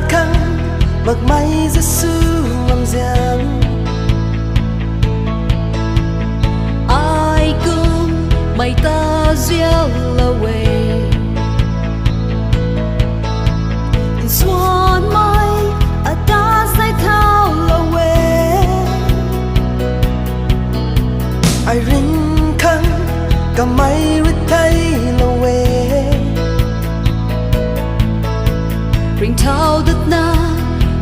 khăn mặc may rất sư ngầm giang ai cũng mày ta gieo away xuân mai ở ta say thao away ai rin khăn cầm may rít thay away ring thao đất na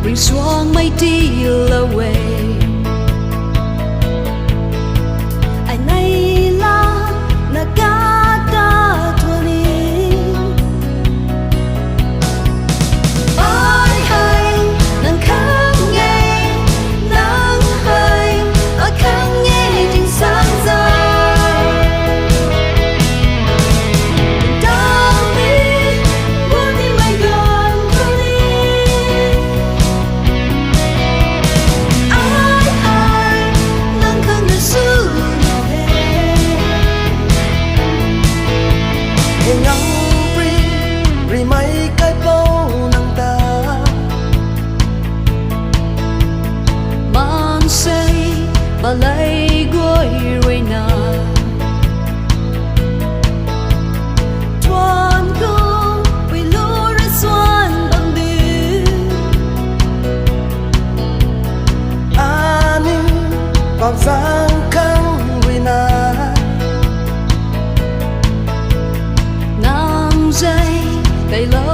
ring xuân mai đi away ai nay la na ca ta thuani ai hay nàng khang nghe nàng hay ở khang nghe trên sáng dài đang đi muốn đi mây gần thôi đi ai hay nàng khang nghe xưa nào hết ngang ri mai cái bao nàng ta man say ba lấy gối rồi na tuan ko vì lu ra xuân bằng đi ani còn giang khăn ri na nam dây cây lỡ